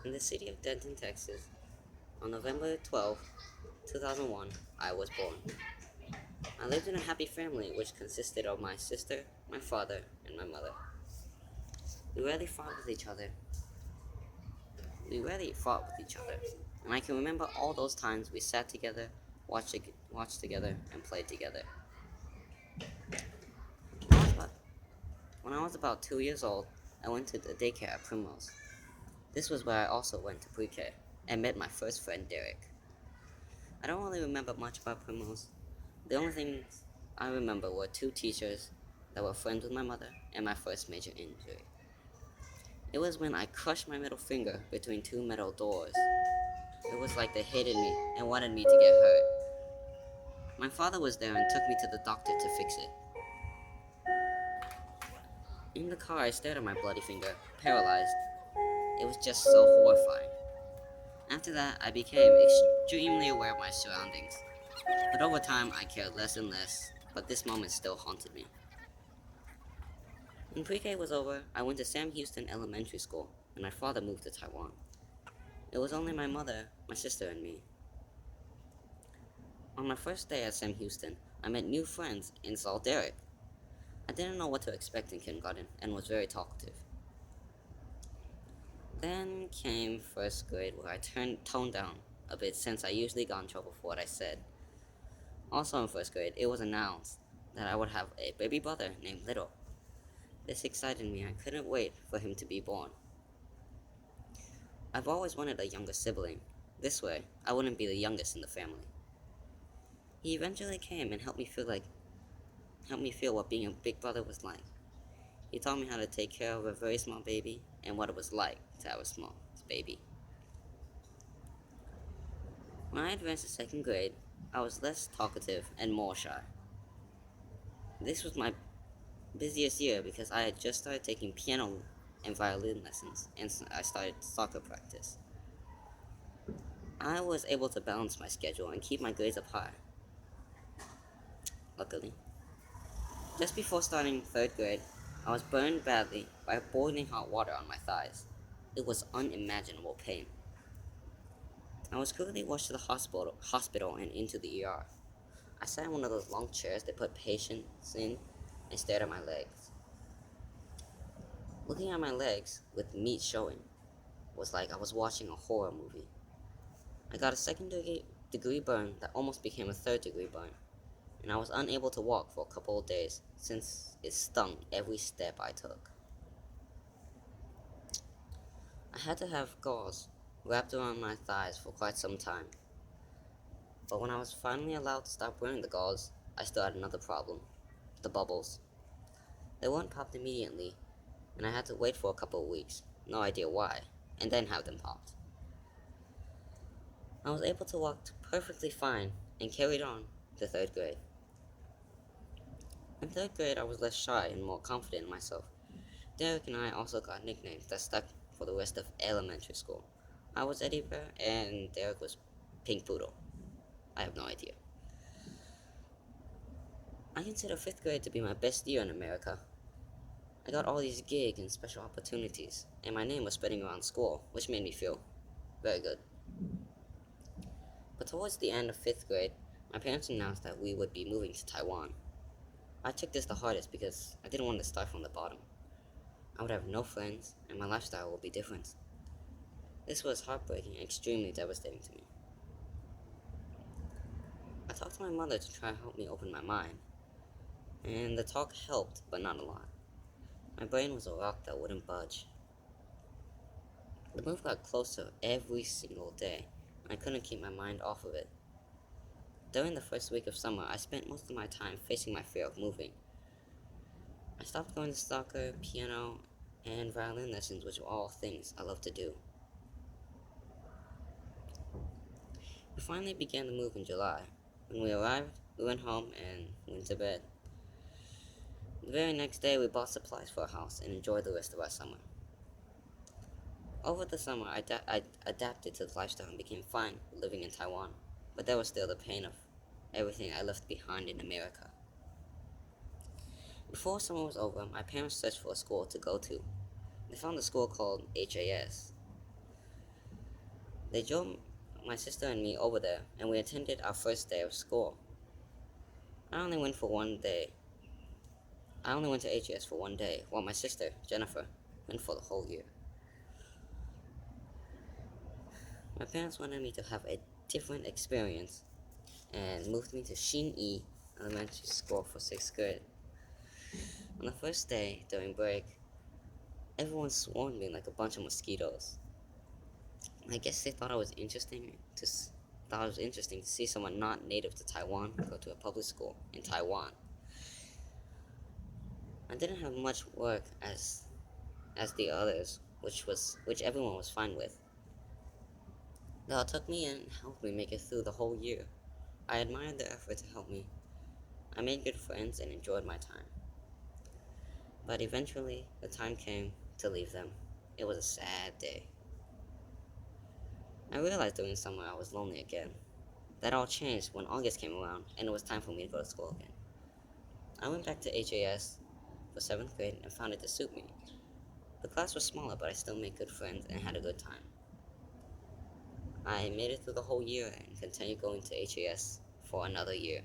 In the city of Denton, Texas, on November 12th, 2001, I was born. I lived in a happy family which consisted of my sister, my father, and my mother. We rarely fought with each other. We rarely fought with each other, and I can remember all those times we sat together, watched together, and played together. When I was about, when I was about 2 years old, I went to the daycare at Primrose. This was where I also went to pre-K and met my first friend, Derek. I don't really remember much about Primrose. The only things I remember were two teachers that were friends with my mother and my first major injury. It was when I crushed my middle finger between two metal doors. It was like they hated me and wanted me to get hurt. My father was there and took me to the doctor to fix it. In the car, I stared at my bloody finger, paralyzed. It was just so horrifying. After that, I became extremely aware of my surroundings. But over time, I cared less and less, but this moment still haunted me. When pre-K was over, I went to Sam Houston Elementary School, and my father moved to Taiwan. It was only my mother, my sister, and me. On my first day at Sam Houston, I met new friends and saw Derek. I didn't know what to expect in kindergarten and was very talkative. Then came first grade where I toned down a bit since I usually got in trouble for what I said. Also in first grade, it was announced that I would have a baby brother named Little. This excited me. I couldn't wait for him to be born. I've always wanted a younger sibling. This way, I wouldn't be the youngest in the family. He eventually came and helped me feel what being a big brother was like. He taught me how to take care of a very small baby and what it was like to have a small baby. When I advanced to second grade, I was less talkative and more shy. This was my busiest year because I had just started taking piano and violin lessons and I started soccer practice. I was able to balance my schedule and keep my grades up high, luckily. Just before starting third grade, I was burned badly by boiling hot water on my thighs. It was unimaginable pain. I was quickly rushed to the hospital and into the ER. I sat in one of those long chairs they put patients in and stared at my legs. Looking at my legs, with meat showing, was like I was watching a horror movie. I got a second degree burn that almost became a third-degree burn, and I was unable to walk for a couple of days since it stung every step I took. I had to have gauze wrapped around my thighs for quite some time, but when I was finally allowed to stop wearing the gauze, I still had another problem: the bubbles. They weren't popped immediately, and I had to wait for a couple of weeks, no idea why, and then have them popped. I was able to walk perfectly fine and carried on to third grade. In third grade, I was less shy and more confident in myself. Derek and I also got nicknames that stuck for the rest of elementary school. I was Eddie Bear, and Derek was Pink Poodle. I have no idea. I consider fifth grade to be my best year in America. I got all these gigs and special opportunities, and my name was spreading around school, which made me feel very good. But towards the end of fifth grade, my parents announced that we would be moving to Taiwan. I took this the hardest because I didn't want to start from the bottom. I would have no friends, and my lifestyle would be different. This was heartbreaking and extremely devastating to me. I talked to my mother to try to help me open my mind, and the talk helped, but not a lot. My brain was a rock that wouldn't budge. The move got closer every single day, and I couldn't keep my mind off of it. During the first week of summer, I spent most of my time facing my fear of moving. I stopped going to soccer, piano, and violin lessons, which were all things I loved to do. We finally began the move in July. When we arrived, we went home and went to bed. The very next day, we bought supplies for our house and enjoyed the rest of our summer. Over the summer, I adapted to the lifestyle and became fine living in Taiwan, but there was still the pain of everything I left behind in America. Before summer was over, my parents searched for a school to go to. They found a school called HAS. They drove my sister and me over there, and we attended our first day of school. I only went for one day. I only went to HES for one day, while my sister, Jennifer, went for the whole year. My parents wanted me to have a different experience and moved me to Shin E Elementary School for 6th grade. On the first day, during break, everyone swarmed me like a bunch of mosquitoes. I guess they thought thought it was interesting to see someone not native to Taiwan go to a public school in Taiwan. I didn't have much work as the others, which everyone was fine with. They all took me in and helped me make it through the whole year. I admired their effort to help me. I made good friends and enjoyed my time. But eventually, the time came to leave them. It was a sad day. I realized during summer I was lonely again. That all changed when August came around and it was time for me to go to school again. I went back to HAS for 7th grade and found it to suit me. The class was smaller, but I still made good friends and had a good time. I made it through the whole year and continued going to HAS for another year.